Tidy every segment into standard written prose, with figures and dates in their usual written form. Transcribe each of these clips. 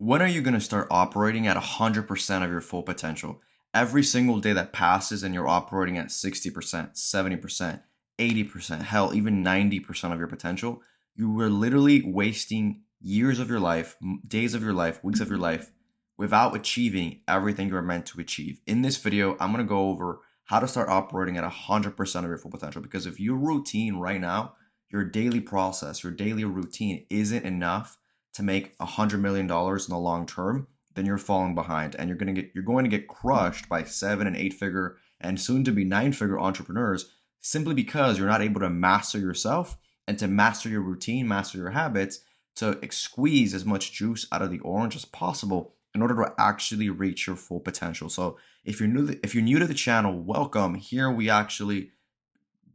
When are you going to start operating at 100% of your full potential? Every single day that passes and you're operating at 60%, 70%, 80%, hell, even 90% of your potential, you were literally wasting years of your life, days of your life, weeks of your life without achieving everything you're meant to achieve. In this video, I'm going to go over how to start operating at 100% of your full potential, because if your routine right now, your daily process, your daily routine isn't enough to make $100 million in the long term, then you're falling behind, and you're going to get crushed by 7 and 8 figure and soon to be 9 figure entrepreneurs, simply because you're not able to master yourself and to master your routine, master your habits, to squeeze as much juice out of the orange as possible in order to actually reach your full potential. So if you're new to the channel, welcome. Here we actually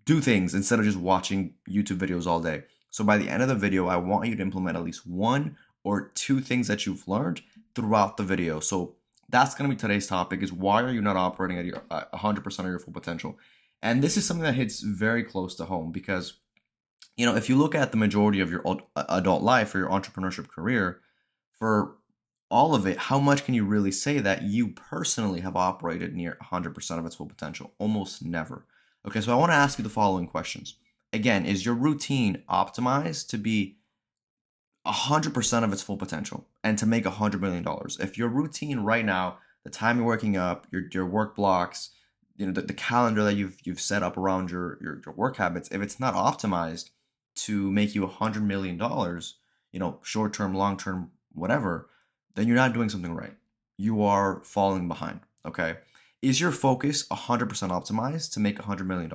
do things instead of just watching YouTube videos all day. So by the end of the video, I want you to implement at least one or two things that you've learned throughout the video. So that's going to be today's topic: is why are you not operating at your 100% of your full potential? And this is something that hits very close to home, because if you look at the majority of your adult life or your entrepreneurship career, for all of it, how much can you really say that you personally have operated near 100% of its full potential? Almost never. Okay, so I want to ask you the following questions. Again, is your routine optimized to be 100% of its full potential and to make $100 million? If your routine right now, the time you're waking up, your work blocks, the calendar that you've set up around your work habits, if it's not optimized to make you $100 million, short term, long term, whatever, then you're not doing something right. You are falling behind. Okay. Is your focus 100% optimized to make $100 million?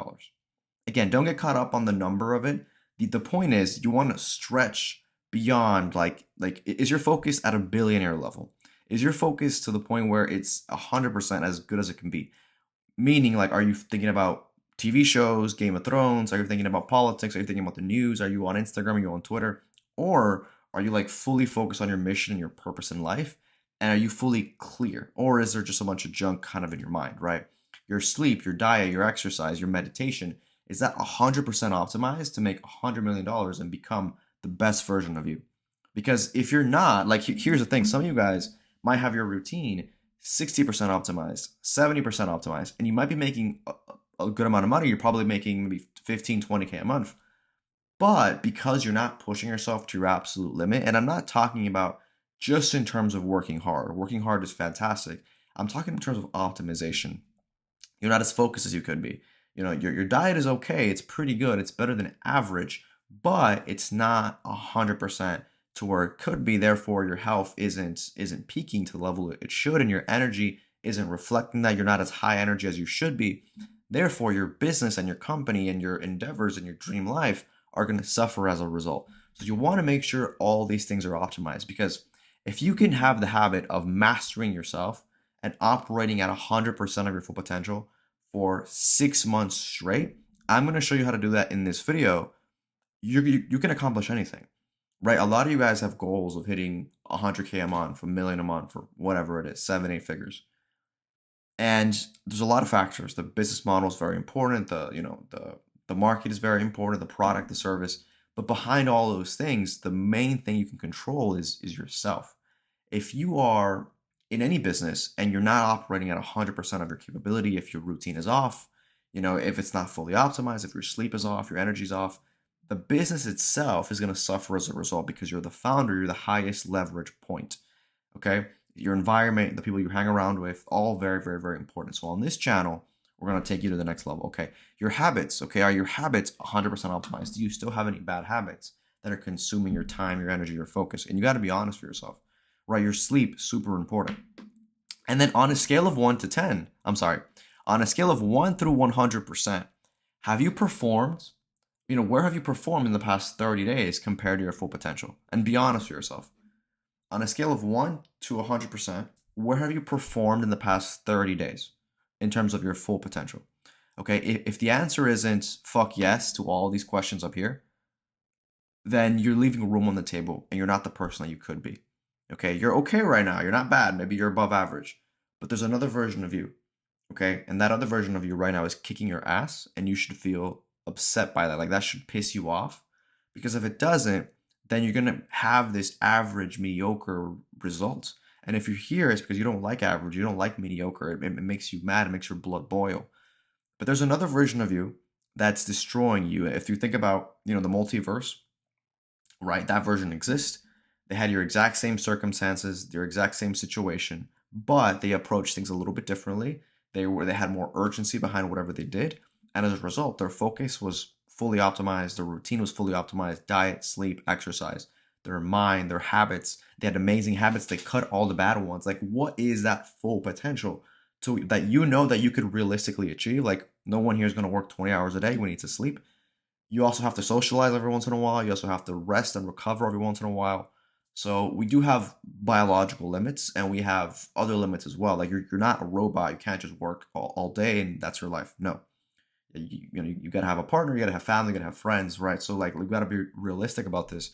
Again, don't get caught up on the number of it. The point is, you want to stretch beyond, like is your focus at a billionaire level? Is your focus to the point where it's 100% as good as it can be? Meaning, like, are you thinking about TV shows, Game of Thrones? Are you thinking about politics? Are you thinking about the news? Are you on Instagram? Are you on Twitter? Or are you like fully focused on your mission and your purpose in life? And are you fully clear? Or is there just a bunch of junk kind of in your mind, right? Your sleep, your diet, your exercise, your meditation, is that 100% optimized to make $100 million and become the best version of you? Because if you're not, like, here's the thing: some of you guys might have your routine 60% optimized, 70% optimized, and you might be making a good amount of money. You're probably making maybe 15, 20K a month. But because you're not pushing yourself to your absolute limit, and I'm not talking about just in terms of working hard. Working hard is fantastic. I'm talking in terms of optimization. You're not as focused as you could be. Your diet is okay. It's pretty good. It's better than average, but it's not 100% to where it could be. Therefore, your health isn't peaking to the level it should, and your energy isn't reflecting that. You're not as high energy as you should be. Therefore, your business and your company and your endeavors and your dream life are going to suffer as a result. So you want to make sure all these things are optimized, because if you can have the habit of mastering yourself and operating at 100% of your full potential for 6 months straight, I'm going to show you how to do that in this video. You can accomplish anything, right? A lot of you guys have goals of hitting 100K a month, a million a month, or whatever it is, 7, 8 figures. And there's a lot of factors. The business model is very important. The market is very important. The product, the service. But behind all those things, the main thing you can control is yourself. If you are in any business and you're not operating at 100% of your capability, if your routine is off, if it's not fully optimized, if your sleep is off, your energy's off, the business itself is going to suffer as a result, because you're the founder, you're the highest leverage point. Okay? Your environment, the people you hang around with, all very, very, very important. So on this channel, we're going to take you to the next level. Okay? Your habits, okay? Are your habits 100% optimized? Do you still have any bad habits that are consuming your time, your energy, your focus? And you got to be honest with yourself, right? Your sleep, super important. And then on a scale of 1 to 10, on a scale of 1 through 100%, have you performed? Where have you performed in the past 30 days compared to your full potential? And be honest with yourself. On a scale of 1 to 100%, where have you performed in the past 30 days in terms of your full potential? Okay, if the answer isn't fuck yes to all these questions up here, then you're leaving room on the table and you're not the person that you could be. Okay, you're okay right now. You're not bad. Maybe you're above average. But there's another version of you. Okay, and that other version of you right now is kicking your ass, and you should feel upset by that. Like, that should piss you off, because if it doesn't, then you're gonna have this average, mediocre result. And if you're here, it's because you don't like average, you don't like mediocre. It makes you mad, it makes your blood boil. But there's another version of you that's destroying you. If you think about, the multiverse, right? That version exists. They had your exact same circumstances, your exact same situation, but they approached things a little bit differently. They had more urgency behind whatever they did, and as a result, their focus was fully optimized. Their routine was fully optimized. Diet, sleep, exercise, their mind, their habits. They had amazing habits. They cut all the bad ones. Like, what is that full potential to that that you could realistically achieve? Like, no one here is going to work 20 hours a day. We need to sleep. You also have to socialize every once in a while. You also have to rest and recover every once in a while. So we do have biological limits, and we have other limits as well. Like, you're not a robot. You can't just work all day and that's your life. No, you got to have a partner. You got to have family. You got to have friends, right? So like, we got to be realistic about this.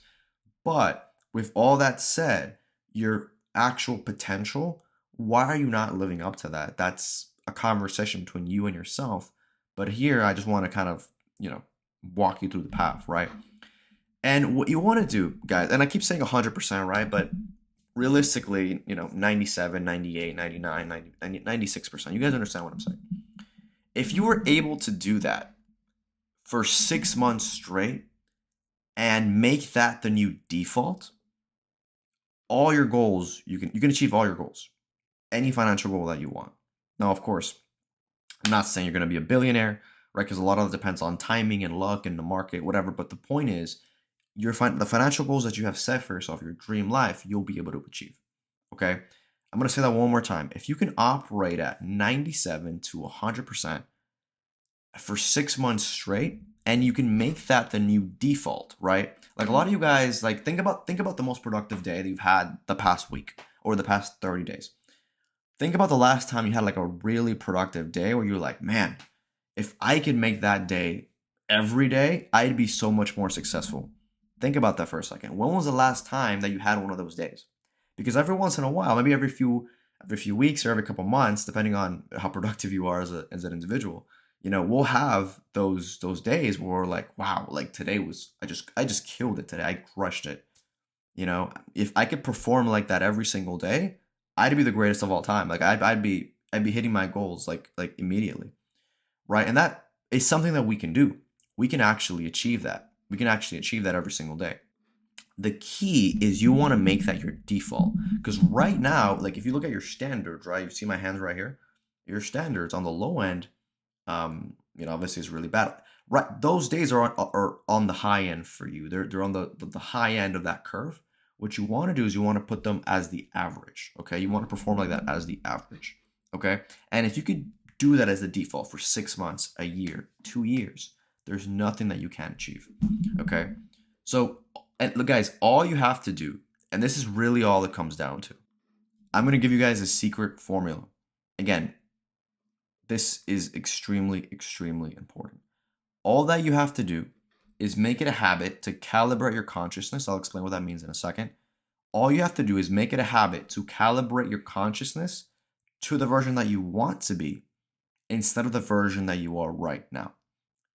But with all that said, your actual potential, why are you not living up to that? That's a conversation between you and yourself. But here, I just want to kind of, walk you through the path, right? And what you want to do, guys, and I keep saying 100%, right? But realistically, 97, 98, 99, 90, 96%. You guys understand what I'm saying? If you were able to do that for 6 months straight and make that the new default, all your goals, you can achieve all your goals, any financial goal that you want. Now, of course, I'm not saying you're going to be a billionaire, right? Because a lot of it depends on timing and luck and the market, whatever. But the point is, the financial goals that you have set for yourself, your dream life, you'll be able to achieve. Okay? I'm going to say that one more time. If you can operate at 97 to 100% for 6 months straight, and you can make that the new default, right? Like, a lot of you guys, like, think about the most productive day that you've had the past week or the past 30 days. Think about the last time you had like a really productive day where you're like, man, if I could make that day every day, I'd be so much more successful. Think about that for a second. When was the last time that you had one of those days? Because every once in a while, maybe every few weeks or every couple months, depending on how productive you are as an individual, we'll have those days where we're like, wow, like today was I just killed it today. I crushed it. If I could perform like that every single day, I'd be the greatest of all time. Like, I'd be hitting my goals like immediately, right? And that is something that we can do. We can actually achieve that. We can actually achieve that every single day. The key is you want to make that your default, because right now, like, if you look at your standards, right, you see my hands right here. Your standards on the low end, obviously is really bad. Right, those days are on the high end for you. They're on the high end of that curve. What you want to do is you want to put them as the average. Okay, you want to perform like that as the average. Okay, and if you could do that as the default for 6 months, a year, 2 years, there's nothing that you can't achieve. Okay, so, and look, guys, all you have to do, and this is really all it comes down to. I'm gonna give you guys a secret formula. Again, this is extremely, extremely important. All that you have to do is make it a habit to calibrate your consciousness. I'll explain what that means in a second. All you have to do is make it a habit to calibrate your consciousness to the version that you want to be instead of the version that you are right now.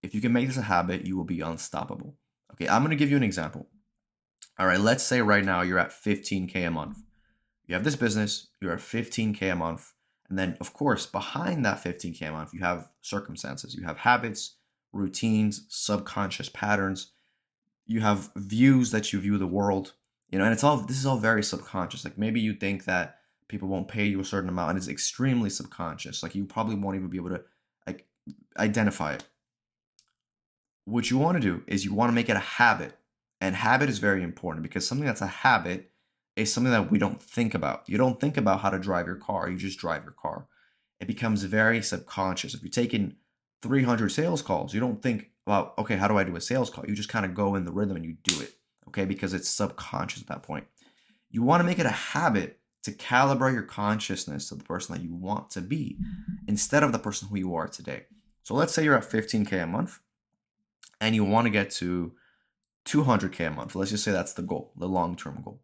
If you can make this a habit, you will be unstoppable. Okay, I'm going to give you an example. All right, let's say right now you're at 15K a month. You have this business, you're at 15K a month. And then, of course, behind that 15K a month, you have circumstances, you have habits, routines, subconscious patterns, you have views that you view the world, and this is all very subconscious. Like, maybe you think that people won't pay you a certain amount, and it's extremely subconscious. Like, you probably won't even be able to like identify it. What you want to do is you want to make it a habit, and habit is very important because something that's a habit is something that we don't think about. You don't think about how to drive your car, you just drive your car. It becomes very subconscious. If you're taking 300 sales calls, you don't think about, okay, how do I do a sales call? You just kind of go in the rhythm and you do it, okay? Because it's subconscious at that point. You want to make it a habit to calibrate your consciousness to the person that you want to be instead of the person who you are today. So let's say you're at 15K a month and you want to get to 200K a month. Let's just say that's the goal, the long-term goal.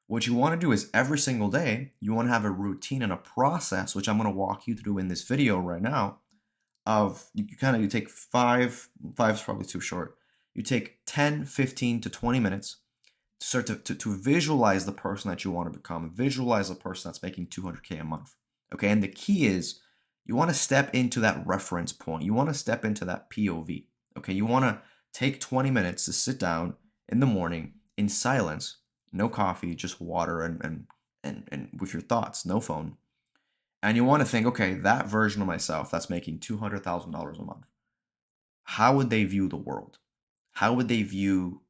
What you want to do is every single day, you want to have a routine and a process, which I'm going to walk you through in this video right now, of you take five is probably too short. You take 10, 15 to 20 minutes start to visualize the person that you want to become, visualize the person that's making 200K a month. Okay, and the key is you want to step into that reference point. You want to step into that POV. Okay, you want to take 20 minutes to sit down in the morning in silence, no coffee, just water and with your thoughts, no phone. And you want to think, okay, that version of myself that's making $200,000 a month, how would they view the world? How would they view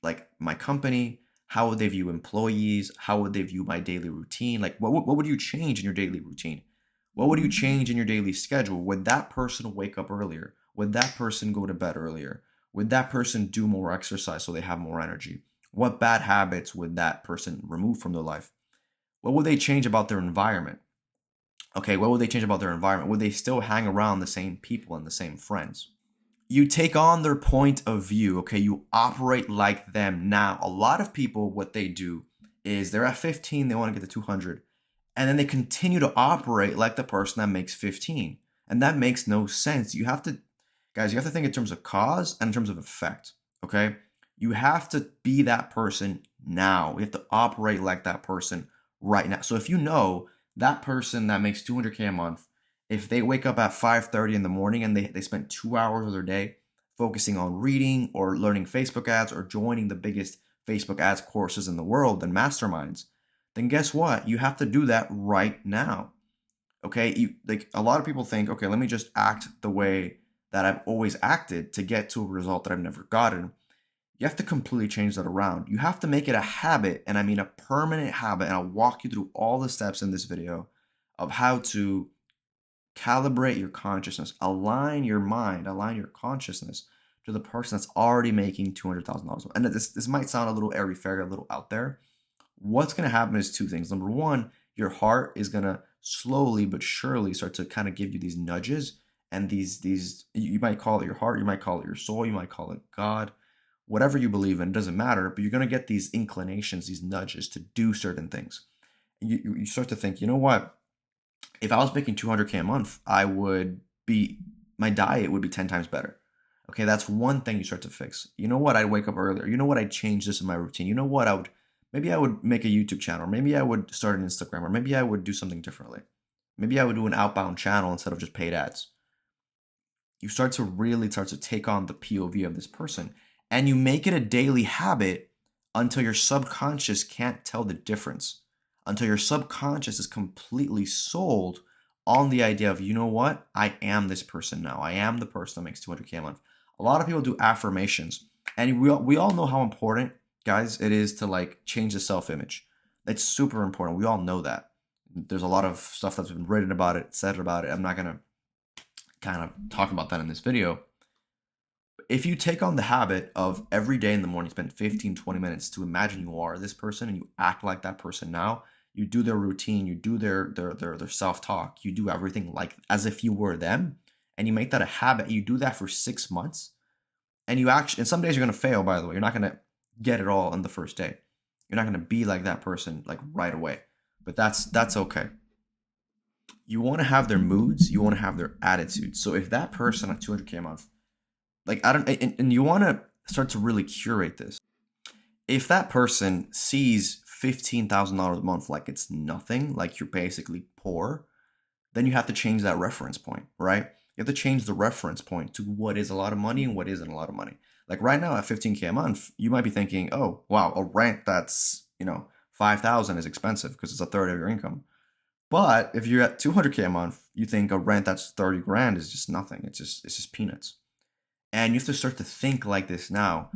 like my company? How would they view employees? How would they view my daily routine? Like what would you change in your daily routine? What would you change in your daily schedule? Would that person wake up earlier? Would that person go to bed earlier? Would that person do more exercise so they have more energy? What bad habits would that person remove from their life? What would they change about their environment? Okay, what would they change about their environment? Would they still hang around the same people and the same friends? You take on their point of view. Okay, you operate like them. Now a lot of people, what they do is they're at 15, they want to get to 200, and then they continue to operate like the person that makes 15, and that makes no sense. You have to, guys, you have to think in terms of cause and in terms of effect. Okay, you have to be that person now. You have to operate like that person right now. So if you know that person that makes 200K a month, if they wake up at 5:30 in the morning and they spend 2 hours of their day focusing on reading or learning Facebook ads or joining the biggest Facebook ads courses in the world and masterminds, then guess what? You have to do that right now. Okay? You, like, a lot of people think, okay, let me just act the way that I've always acted to get to a result that I've never gotten. You have to completely change that around. You have to make it a habit, and I mean a permanent habit. And I'll walk you through all the steps in this video of how to calibrate your consciousness, align your mind, align your consciousness to the person that's already making $200,000. And this might sound a little airy fairy, a little out there. What's going to happen is two things. Number one, your heart is going to slowly but surely start to kind of give you these nudges, and these you might call it your heart, you might call it your soul, you might call it God, whatever you believe in, it doesn't matter. But you're going to get these inclinations, these nudges to do certain things. You start to think, you know what? If I was making 200K a month, my diet would be 10 times better. Okay, that's one thing you start to fix. You know what? I'd wake up earlier. You know what? I'd change this in my routine. You know what? Maybe I would make a YouTube channel. Or maybe I would start an Instagram, or maybe I would do something differently. Maybe I would do an outbound channel instead of just paid ads. You start to take on the POV of this person, and you make it a daily habit until your subconscious can't tell the difference, until your subconscious is completely sold on the idea of, you know what, I am this person now. I am the person that makes 200K a month. A lot of people do affirmations, and we all know how important, guys, it is to like change the self-image. It's super important. We all know that. There's a lot of stuff that's been written about it, said about it. I'm not gonna kind of talk about that in this video. If you take on the habit of every day in the morning, spend 15, 20 minutes to imagine you are this person and you act like that person now, you do their routine, you do their self-talk, you do everything like as if you were them, and you make that a habit. You do that for 6 months, and and some days you're gonna fail, by the way. You're not gonna get it all on the first day. You're not gonna be like that person like right away. But that's okay. You want to have their moods, you want to have their attitudes. So if that person at 200K a month, like I don't, and you want to start to really curate this. If that person sees $15,000 a month like it's nothing, like you're basically poor, then you have to change that reference point, right? You have to change the reference point to what is a lot of money and what isn't a lot of money. Like right now at 15K a month, you might be thinking, oh, wow, a rent that's, 5,000 is expensive because it's a third of your income. But if you're at 200K a month, you think a rent that's 30 grand is just nothing. It's just peanuts. And you have to start to think like this now.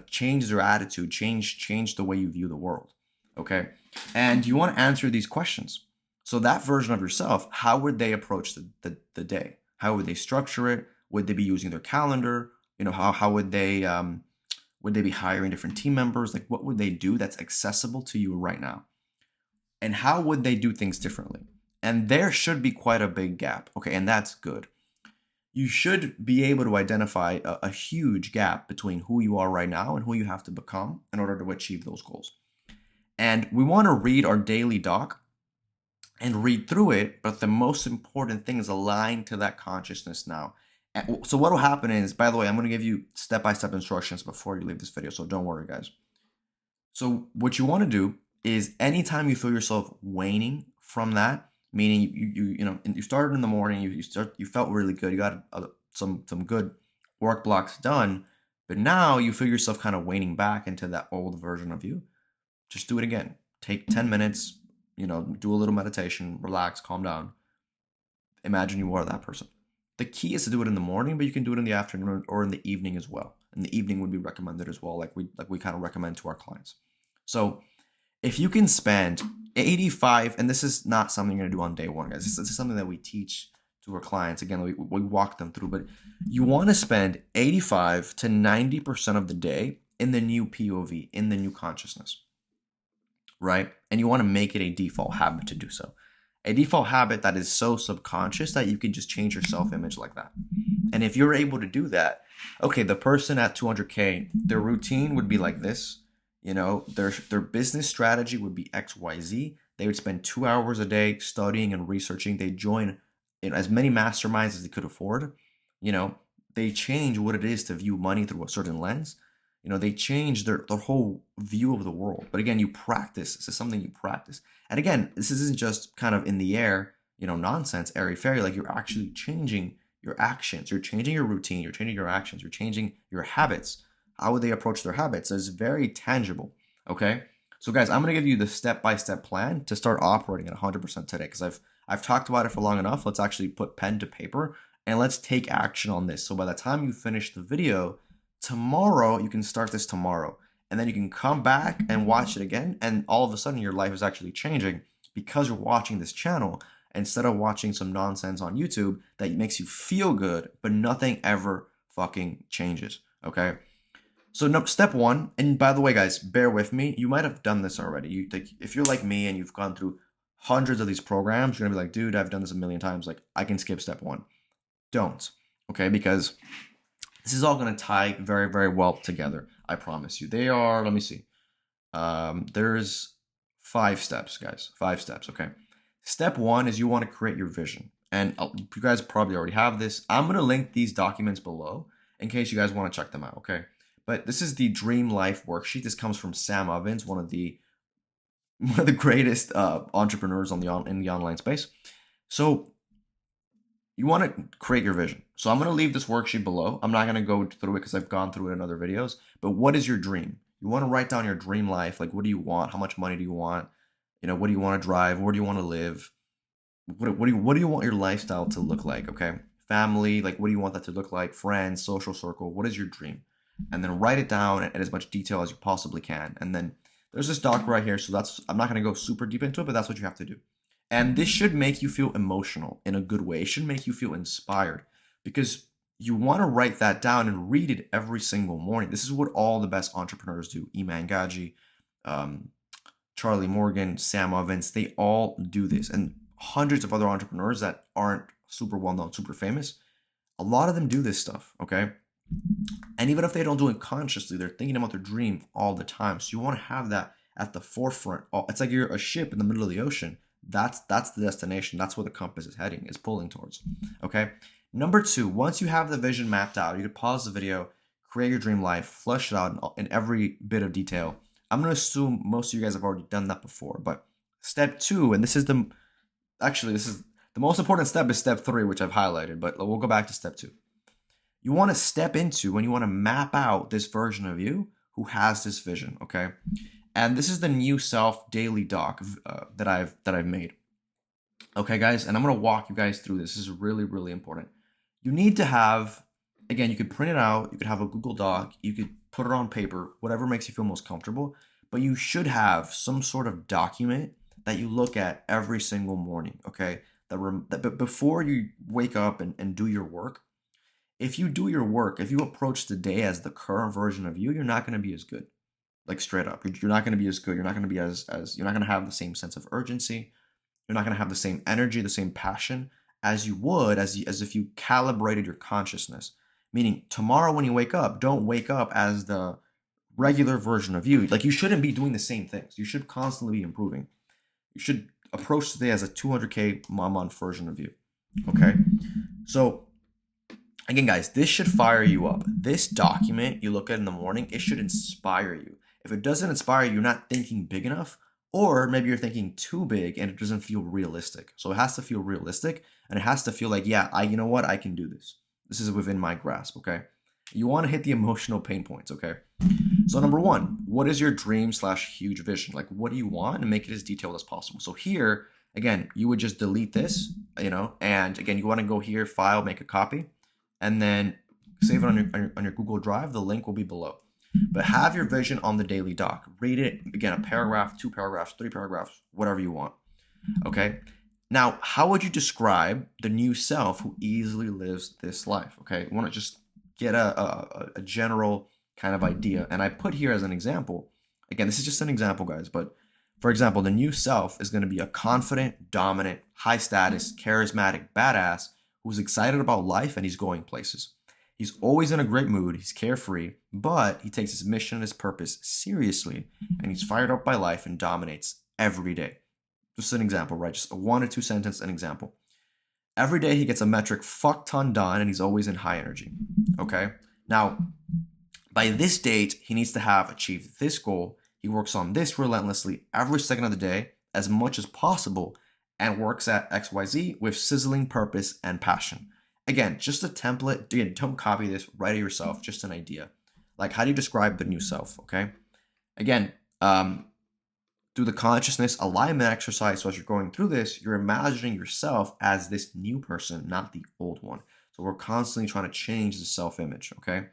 Change your attitude, change the way you view the world. Okay? And you want to answer these questions. So that version of yourself, how would they approach the day? How would they structure it? Would they be using their calendar? How would they be hiring different team members? Like what would they do that's accessible to you right now? And how would they do things differently? And there should be quite a big gap. Okay, and that's good. You should be able to identify a huge gap between who you are right now and who you have to become in order to achieve those goals. And we want to read our daily doc and read through it, but the most important thing is align to that consciousness now. So what will happen is, by the way, I'm going to give you step-by-step instructions before you leave this video, so don't worry, guys. So what you want to do is anytime you feel yourself waning from that, meaning you started in the morning, you felt really good, you got some good work blocks done, but now you feel yourself kind of waning back into that old version of you. Just do it again. Take 10 minutes, do a little meditation, relax, calm down. Imagine you are that person. The key is to do it in the morning, but you can do it in the afternoon or in the evening as well. And the evening would be recommended as well, like we kind of recommend to our clients. So if you can spend 85, and this is not something you're gonna do on day one, guys. This is something that we teach to our clients. Again, we walk them through, but you want to spend 85 to 90% of the day in the new POV, in the new consciousness, right? And you want to make it a default habit to do so. A default habit that is so subconscious that you can just change your self-image like that. And if you're able to do that, okay, the person at 200K, their routine would be like this. Their business strategy would be XYZ. They would spend 2 hours a day studying and researching. They join as many masterminds as they could afford. They change what it is to view money through a certain lens. They change their whole view of the world. But again, you practice. This is something you practice. And again, this isn't just kind of in the air, nonsense, airy fairy. Like, you're actually changing your actions. You're changing your routine. You're changing your actions. You're changing your habits. How would they approach their habits? It's very tangible. Okay. So guys, I'm going to give you the step-by-step plan to start operating at 100% today, because I've talked about it for long enough. Let's actually put pen to paper and let's take action on this. So by the time you finish the video tomorrow, you can start this tomorrow, and then you can come back and watch it again. And all of a sudden your life is actually changing because you're watching this channel instead of watching some nonsense on YouTube that makes you feel good, but nothing ever fucking changes. Okay. So no, step one, and by the way, guys, bear with me. You might have done this already. If you're like me and you've gone through hundreds of these programs, you're gonna be like, dude, I've done this a million times. Like, I can skip step one. Don't, okay? Because this is all gonna tie very, very well together. I promise you. They are. Let me see. There's 5 steps, guys. 5 steps. Okay. Step one is you want to create your vision, and you guys probably already have this. I'm gonna link these documents below in case you guys want to check them out. Okay. But this is the Dream Life worksheet. This comes from Sam Ovens, one of the greatest entrepreneurs in the online space. So you want to create your vision. So I'm going to leave this worksheet below. I'm not going to go through it because I've gone through it in other videos. But what is your dream? You want to write down your dream life. Like, what do you want? How much money do you want? What do you want to drive? Where do you want to live? What do you want your lifestyle to look like? Okay, family. Like, what do you want that to look like? Friends, social circle. What is your dream? And then write it down in as much detail as you possibly can. And then there's this doc right here. So I'm not going to go super deep into it, but that's what you have to do. And this should make you feel emotional in a good way. It should make you feel inspired, because you want to write that down and read it every single morning. This is what all the best entrepreneurs do. Iman Gadzhi, Charlie Morgan, Sam Ovens, they all do this. And hundreds of other entrepreneurs that aren't super well known, super famous, a lot of them do this stuff, okay? And even if they don't do it consciously, they're thinking about their dream all the time. So you want to have that at the forefront. It's like you're a ship in the middle of the ocean. That's the destination. That's where the compass is heading, is pulling towards. Okay. Number 2, once you have the vision mapped out, you could pause the video, create your dream life, flesh it out in every bit of detail. I'm going to assume most of you guys have already done that before, but step 2, and this is the most important step, is step 3, which I've highlighted, but we'll go back to step 2. You want to step into when you want to map out this version of you who has this vision, okay? And this is the new self daily doc that I've made. Okay, guys, and I'm going to walk you guys through this. This is really, really important. You need to have, again, you could print it out, you could have a Google Doc, you could put it on paper, whatever makes you feel most comfortable, but you should have some sort of document that you look at every single morning, okay? That before you wake up and do your work, if you do your work, if you approach the day as the current version of you, you're not going to be as good. Like, straight up, you're not going to be as good. You're not going to be as you're not going to have the same sense of urgency. You're not going to have the same energy, the same passion as you would as if you calibrated your consciousness. Meaning, tomorrow when you wake up, don't wake up as the regular version of you. Like, you shouldn't be doing the same things. You should constantly be improving. You should approach today as a 200K month version of you. Okay, so again, guys, this should fire you up. This document you look at in the morning, it should inspire you. If it doesn't inspire you, you're not thinking big enough, or maybe you're thinking too big and it doesn't feel realistic. So it has to feel realistic, and it has to feel like, yeah, you know what, I can do this. This is within my grasp, okay? You want to hit the emotional pain points, okay? So number one, what is your dream slash huge vision? Like, what do you want, and make it as detailed as possible. So here, again, you would just delete this, and again, you want to go here, file, make a copy, and then save it on your Google Drive. The link will be below. But have your vision on the daily doc. Read it, again, a paragraph, 2 paragraphs, 3 paragraphs, whatever you want. Okay? Now, how would you describe the new self who easily lives this life? Okay? You want to just get a general kind of idea. And I put here as an example, again, this is just an example, guys, but for example, the new self is going to be a confident, dominant, high status, charismatic badass who's excited about life and he's going places. He's always in a great mood, he's carefree, but he takes his mission and his purpose seriously, and he's fired up by life and dominates every day. Just an example, right? Just a 1 or 2 sentence, an example. Every day he gets a metric fuck ton done, and he's always in high energy. Okay? Now, by this date, he needs to have achieved this goal. He works on this relentlessly every second of the day, as much as possible, and works at XYZ with sizzling purpose and passion. Again, just a template. Again, don't copy this. Write it yourself. Just an idea. Like, how do you describe the new self? Okay. Again, through the consciousness alignment exercise. So as you're going through this, you're imagining yourself as this new person, not the old one. So we're constantly trying to change the self-image. Okay.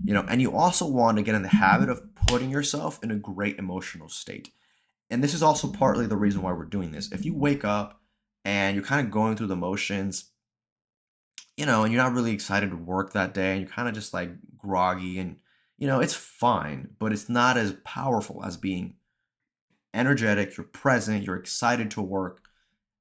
And you also want to get in the habit of putting yourself in a great emotional state. And this is also partly the reason why we're doing this. If you wake up and you're kind of going through the motions, and you're not really excited to work that day, and you're kind of just like groggy, and it's fine, but it's not as powerful as being energetic, you're present, you're excited to work,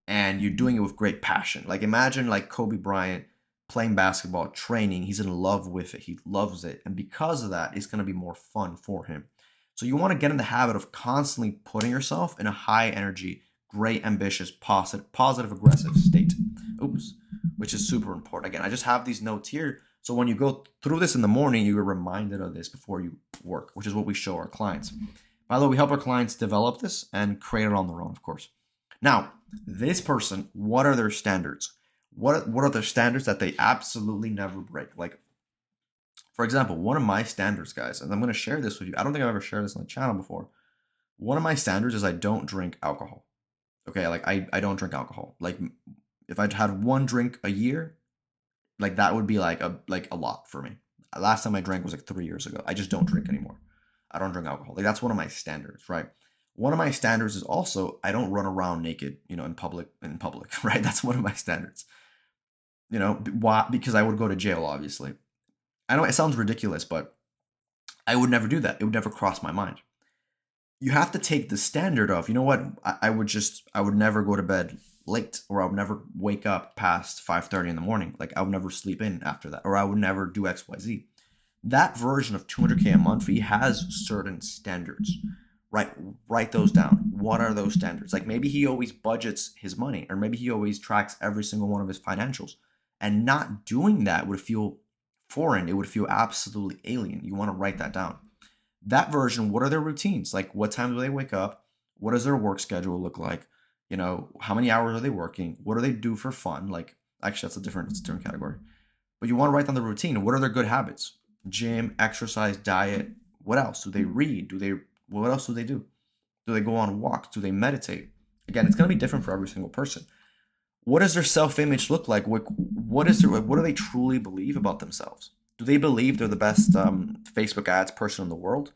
and you're doing it with great passion. Like, imagine like Kobe Bryant playing basketball, training, he's in love with it, he loves it, and because of that, it's going to be more fun for him. So you want to get in the habit of constantly putting yourself in a high energy, great, ambitious, positive, aggressive state. Which is super important. Again, I just have these notes here. So when you go through this in the morning, you're reminded of this before you work, which is what we show our clients. By the way, we help our clients develop this and create it on their own, of course. Now, this person, what are their standards? What are their standards that they absolutely never break? Like, for example, one of my standards, guys, and I'm going to share this with you. I don't think I've ever shared this on the channel before. One of my standards is I don't drink alcohol. Okay, like I don't drink alcohol. Like, if I'd had one drink a year, like that would be like a lot for me. Last time I drank was like 3 years ago. I just don't drink anymore. I don't drink alcohol. Like, that's one of my standards, right? One of my standards is also I don't run around naked, in public, right? That's one of my standards. Why? Because I would go to jail, obviously. I know it sounds ridiculous, but I would never do that. It would never cross my mind. You have to take the standard of, you know what? I would never go to bed late, or I would never wake up past 5:30 in the morning. Like, I would never sleep in after that, or I would never do XYZ. That version of 200K a month fee has certain standards. Write those down. What are those standards? Like, maybe he always budgets his money, or maybe he always tracks every single one of his financials. And not doing that would feel foreign. It would feel absolutely alien. You want to write that down. That version, what are their routines? Like, what time do they wake up? What does their work schedule look like? How many hours are they working? What do they do for fun? Like, actually, that's a different category. But you want to write down the routine. What are their good habits? Gym, exercise, diet. What else? Do they read? What else do they do? Do they go on walks? Do they meditate? Again, it's going to be different for every single person. What does their self-image look like? What do they truly believe about themselves? Do they believe they're the best Facebook ads person in the world?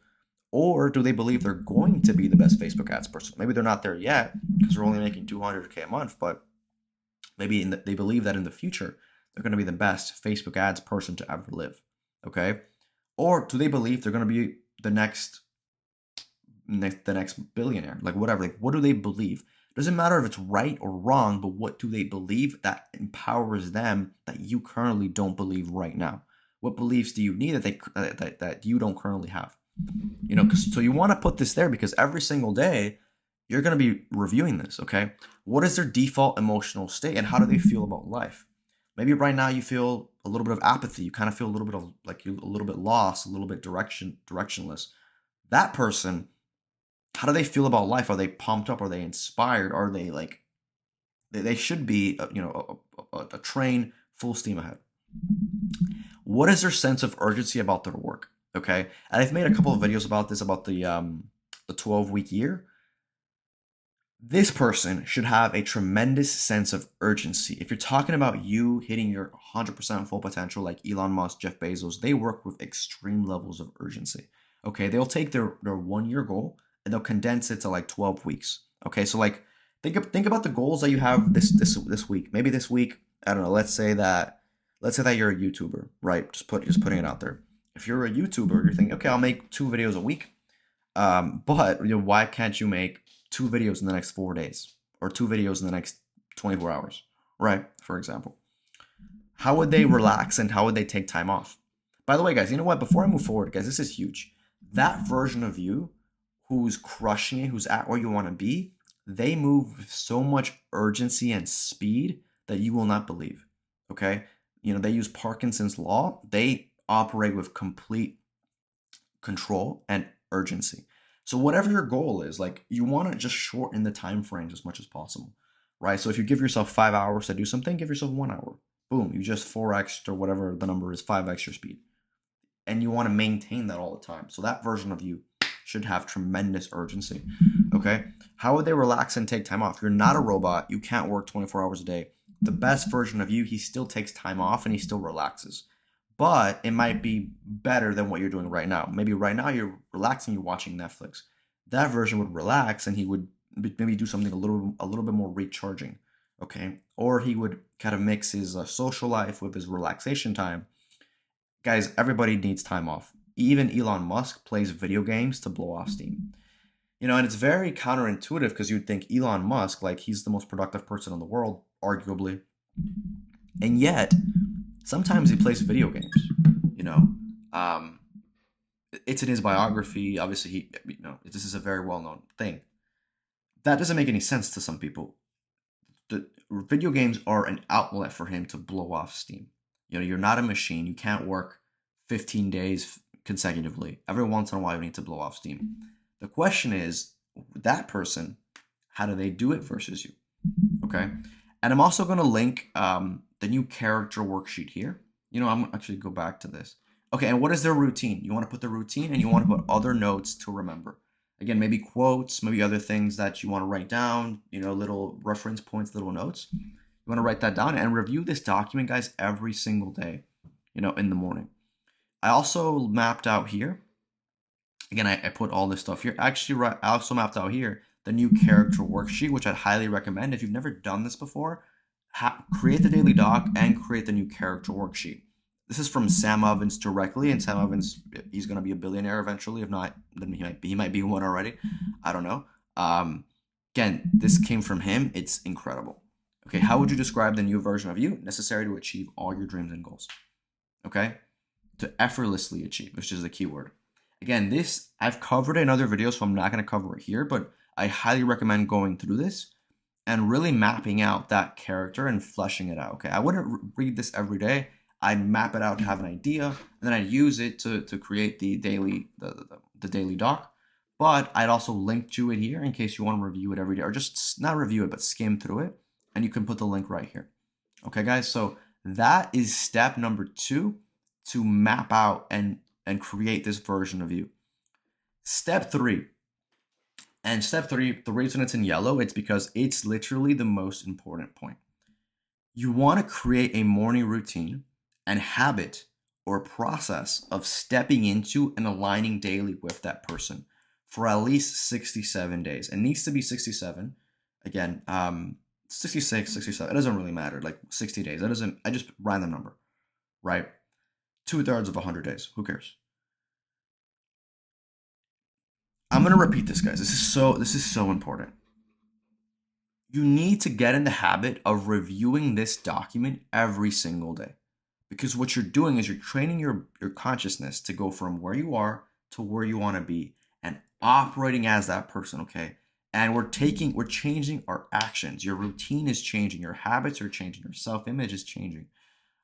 Or do they believe they're going to be the best Facebook ads person? Maybe they're not there yet because they're only making 200K a month, but maybe they believe that in the future, they're going to be the best Facebook ads person to ever live. Okay? Or do they believe they're going to be the next billionaire? Like, whatever. Like, what do they believe? It doesn't matter if it's right or wrong, but what do they believe that empowers them that you currently don't believe right now? What beliefs do you need that you don't currently have? So you want to put this there because every single day you're going to be reviewing this, okay? What is their default emotional state and how do they feel about life? Maybe right now you feel a little bit of apathy. You kind of feel a little bit of like you're a little bit lost, a little bit directionless. That person, how do they feel about life? Are they pumped up? Are they inspired? Are they like, they should be, a train full steam ahead. What is their sense of urgency about their work? Okay. And I've made a couple of videos about this, about the 12-week year. This person should have a tremendous sense of urgency. If you're talking about you hitting your 100% full potential, like Elon Musk, Jeff Bezos, they work with extreme levels of urgency. Okay, they'll take their 1 year goal and they'll condense it to like 12 weeks. Okay, so like think about the goals that you have this week. Maybe this week, I don't know. Let's say that you're a YouTuber, right? Just putting it out there. If you're a YouTuber, you're thinking, okay, I'll make 2 videos a week. But why can't you make 2 videos in the next 4 days or 2 videos in the next 24 hours, right? For example, how would they relax and how would they take time off? By the way, guys, you know what? Before I move forward, guys, this is huge. That version of you who's crushing it, who's at where you want to be, they move with so much urgency and speed that you will not believe. Okay? They use Parkinson's law. They operate with complete control and urgency. So whatever your goal is, like you want to just shorten the time frames as much as possible, right? So if you give yourself 5 hours to do something, give yourself 1 hour. Boom, you just 4x or whatever the number is, 5x your speed. And you want to maintain that all the time. So that version of you should have tremendous urgency. Okay? How would they relax and take time off? You're not a robot. You can't work 24 hours a day. The best version of you, he still takes time off and he still relaxes. But it might be better than what you're doing right now. Maybe right now you're relaxing, you're watching Netflix. That version would relax and he would maybe do something a little bit more recharging. Okay? Or he would kind of mix his social life with his relaxation time. Guys, everybody needs time off. Even Elon Musk plays video games to blow off steam. And it's very counterintuitive because you'd think Elon Musk, like he's the most productive person in the world, arguably. And yet, sometimes he plays video games. You know, um, it's in his biography. Obviously, this is a very well-known thing. That doesn't make any sense to some people. The video games are an outlet for him to blow off steam. You're not a machine. You can't work 15 days consecutively. Every once in a while, you need to blow off steam. The question is, that person, how do they do it versus you? Okay. And I'm also going to link the new character worksheet here. I'm actually go back to this. Okay. And what is their routine? You want to put the routine and you want to put other notes to remember. Again, maybe quotes, maybe other things that you want to write down, little reference points, little notes. You want to write that down and review this document, guys, every single day, in the morning. I also mapped out here. Again, I put all this stuff here. Actually, I also mapped out here the new character worksheet, which I'd highly recommend. If you've never done this before, create the daily doc and create the new character worksheet. This is from Sam Ovens directly, and Sam Ovens, he's going to be a billionaire eventually. If not, then he might be one already. I don't know. Again, this came from him. It's incredible. Okay, how would you describe the new version of you necessary to achieve all your dreams and goals? Okay, to effortlessly achieve, which is the key word. Again, this I've covered in other videos, so I'm not going to cover it here, but I highly recommend going through this and really mapping out that character and fleshing it out. Okay, I wouldn't read this every day. I'd map it out to have an idea, and then I'd use it to create the daily doc. But I'd also link to it here in case you want to review it every day, or just not review it, but skim through it, and you can put the link right here. Okay, guys, so that is step number 2 to map out and create this version of you. Step 3. And step 3, the reason it's in yellow, it's because it's literally the most important point. You want to create a morning routine and habit or process of stepping into and aligning daily with that person for at least 67 days. It needs to be 67. Again, 66, 67. It doesn't really matter. Like 60 days. I just random number, right? 2/3 of 100 days. Who cares? I'm going to repeat this, guys. This is so important. You need to get in the habit of reviewing this document every single day. Because what you're doing is you're training your consciousness to go from where you are to where you want to be and operating as that person, okay? And we're changing our actions. Your routine is changing. Your habits are changing. Your self-image is changing,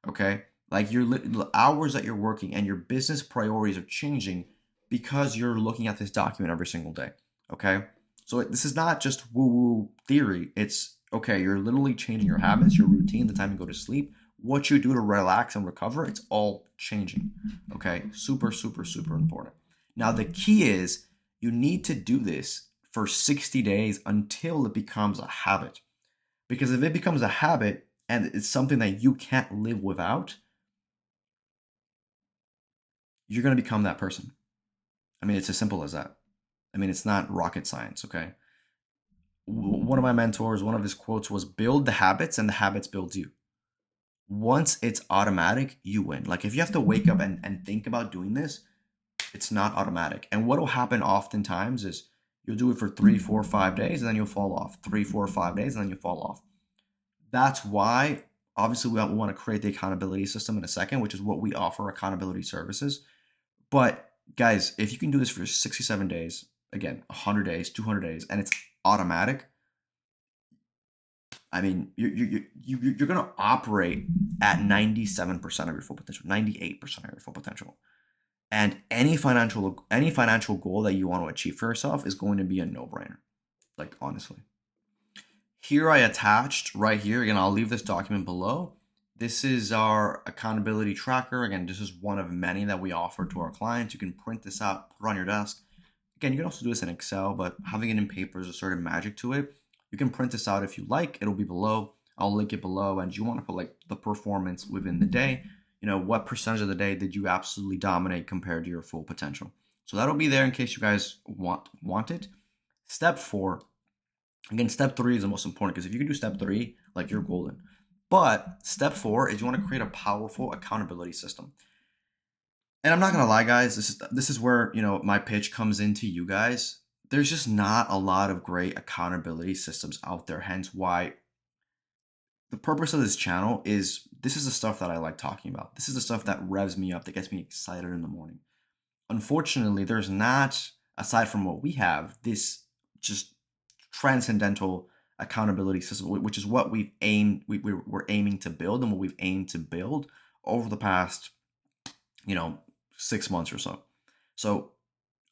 okay? Like the hours that you're working and your business priorities are changing because you're looking at this document every single day. Okay. So this is not just woo woo theory. It's okay. You're literally changing your habits, your routine, the time you go to sleep, what you do to relax and recover. It's all changing. Okay. Super, super, super important. Now, the key is you need to do this for 60 days until it becomes a habit. Because if it becomes a habit and it's something that you can't live without, you're going to become that person. I mean, it's as simple as that. I mean, it's not rocket science, okay? One of my mentors, one of his quotes was build the habits and the habits build you. Once it's automatic, you win. Like if you have to wake up and think about doing this, it's not automatic. And what will happen oftentimes is you'll do it for 3, 4, 5 days and then you'll fall off. 3, 4, 5 days and then you fall off. That's why obviously we want to create the accountability system in a second, which is what we offer, accountability services. But guys, if you can do this for 67 days, again, 100 days, 200 days, and it's automatic, I mean, you're going to operate at 97% of your full potential, 98% of your full potential. And any financial goal that you want to achieve for yourself is going to be a no-brainer. Like honestly. Here I attached right here, again, I'll leave this document below. This is our accountability tracker. Again, this is one of many that we offer to our clients. You can print this out, put it on your desk. Again, you can also do this in Excel, but having it in paper is a certain magic to it. You can print this out if you like. It'll be below. I'll link it below. And you want to put like the performance within the day. You know, what percentage of the day did you absolutely dominate compared to your full potential? So that'll be there in case you guys want it. Step 4. Again, step 3 is the most important because if you can do step 3, like you're golden. But step 4 is you want to create a powerful accountability system. And I'm not gonna lie, guys, this is where my pitch comes into you guys. There's just not a lot of great accountability systems out there. Hence why the purpose of this channel is this is the stuff that I like talking about. This is the stuff that revs me up, that gets me excited in the morning. Unfortunately, there's not, aside from what we have, this just transcendental accountability system, which is what we're aiming to build and what we've aimed to build over the past 6 months or so. So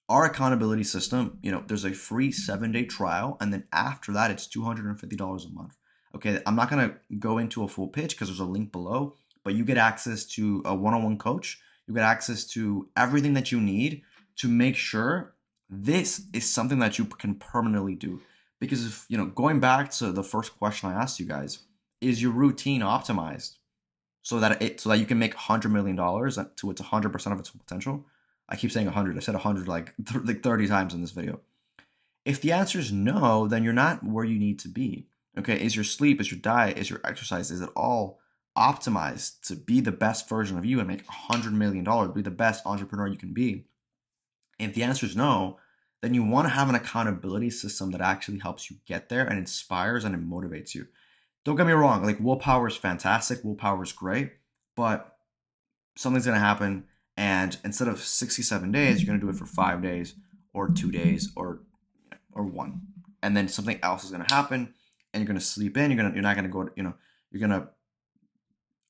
our accountability system, there's a free 7-day trial, and then after that, it's $250 a month. Okay, I'm not gonna go into a full pitch because there's a link below, but you get access to a one-on-one coach. You get access to everything that you need to make sure this is something that you can permanently do. Because if going back to the first question I asked you guys, is your routine optimized so that you can make $100 million to its 100% of its potential? I keep saying 100. I said 100 like 30 times in this video. If the answer is no, then you're not where you need to be. Okay, is your sleep, is your diet, is your exercise, is it all optimized to be the best version of you and make $100 million, be the best entrepreneur you can be? And if the answer is no, then you want to have an accountability system that actually helps you get there and inspires and it motivates you. Don't get me wrong, like willpower is fantastic, willpower is great, but something's going to happen, and instead of 67 days, you're going to do it for 5 days or 2 days or one. And then something else is going to happen and you're going to sleep in, you're not going to go,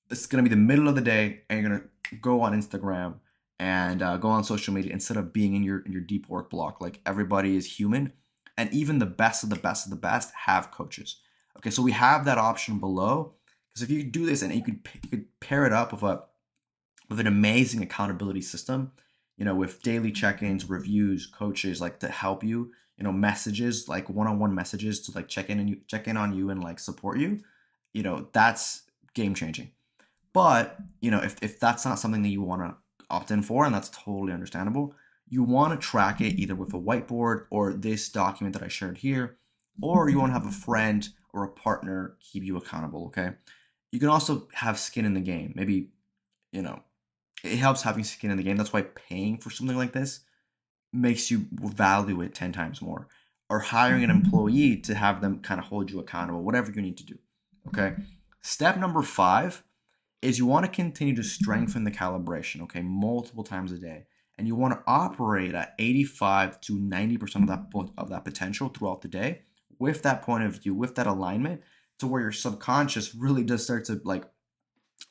it's going to be the middle of the day and you're going to go on Instagram and go on social media instead of being in your deep work block. Like everybody is human, and even the best of the best of the best have coaches. Okay, so we have that option below, because if you do this and you could pair it up with an amazing accountability system, with daily check-ins, reviews, coaches like to help you, messages like one-on-one messages to like check in on you and like support you, that's game changing. But if that's not something that you want to opt in for, and that's totally understandable, you want to track it either with a whiteboard or this document that I shared here, or you want to have a friend or a partner keep you accountable. Okay, you can also have skin in the game. Maybe it helps having skin in the game. That's why paying for something like this makes you value it 10 times more, or hiring an employee to have them kind of hold you accountable, whatever you need to do. Okay, step number 5 is you want to continue to strengthen the calibration, okay, multiple times a day. And you want to operate at 85 to 90% of that potential throughout the day, with that point of view, with that alignment, to where your subconscious really does start to like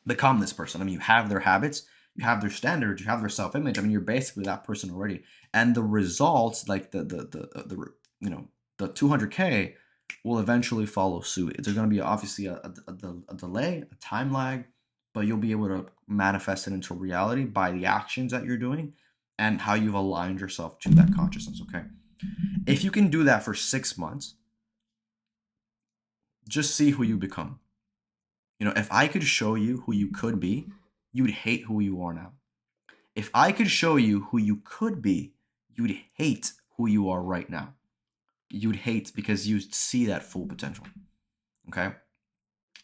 become this person. I mean, you have their habits, you have their standards, you have their self-image. I mean, you're basically that person already. And the results, like the you know, the 200K will eventually follow suit. There's going to be obviously a delay, a time lag, but you'll be able to manifest it into reality by the actions that you're doing and how you've aligned yourself to that consciousness. Okay. If you can do that for 6 months, just see who you become. You know, if I could show you who you could be, you'd hate who you are now. If I could show you who you could be, you'd hate who you are right now. You'd hate because you see that full potential. Okay.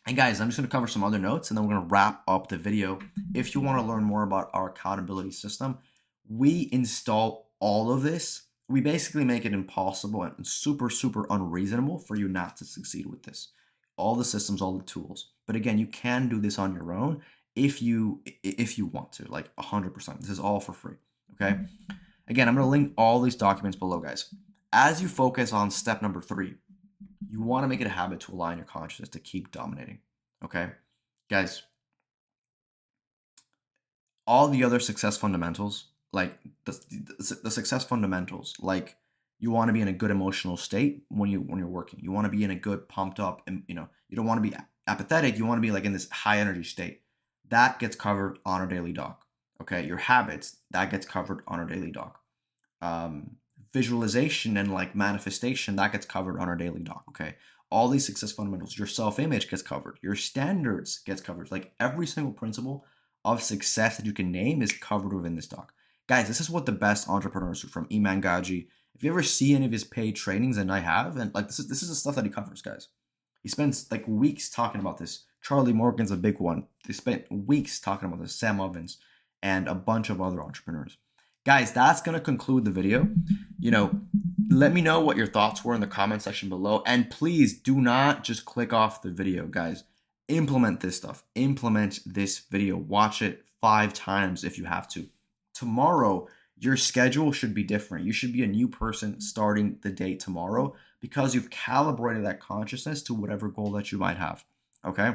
And guys, I'm just going to cover some other notes and then we're going to wrap up the video. If you want to learn more about our accountability system, we install all of this. We basically make it impossible and super, super unreasonable for you not to succeed with this. All the systems, all the tools. But again, you can do this on your own if you want to, like 100%. This is all for free. Okay. Again, I'm going to link all these documents below, guys. As you focus on step number 3, you want to make it a habit to align your consciousness to keep dominating. Okay, guys, all the other success fundamentals, like the success fundamentals, like you want to be in a good emotional state when you're working. You want to be in a good pumped up, and you don't want to be apathetic. You want to be like in this high energy state. That gets covered on our daily doc. Okay, your habits, that gets covered on our daily doc. Visualization and like manifestation, that gets covered on our daily doc. Okay, all these success fundamentals, your self-image gets covered, your standards gets covered. Like every single principle of success that you can name is covered within this doc. Guys, this is what the best entrepreneurs do, from Iman Gaji. If you ever see any of his paid trainings, and I have, and like this is the stuff that he covers, guys. He spends like weeks talking about this. Charlie Morgan's a big one. They spent weeks talking about this. Sam Ovens and a bunch of other entrepreneurs. Guys, that's going to conclude the video. Let me know what your thoughts were in the comment section below. And please do not just click off the video, guys. Implement this stuff. Implement this video. Watch it 5 times if you have to. Tomorrow, your schedule should be different. You should be a new person starting the day tomorrow because you've calibrated that consciousness to whatever goal that you might have. Okay?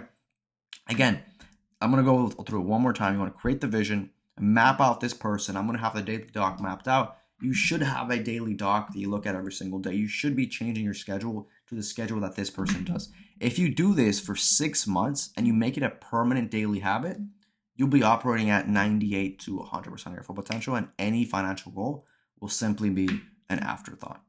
Again, I'm going to go through it one more time. You want to create the vision, map out this person. I'm going to have the daily doc mapped out. You should have a daily doc that you look at every single day. You should be changing your schedule to the schedule that this person does. If you do this for 6 months and you make it a permanent daily habit, you'll be operating at 98 to 100% of your full potential, and any financial goal will simply be an afterthought.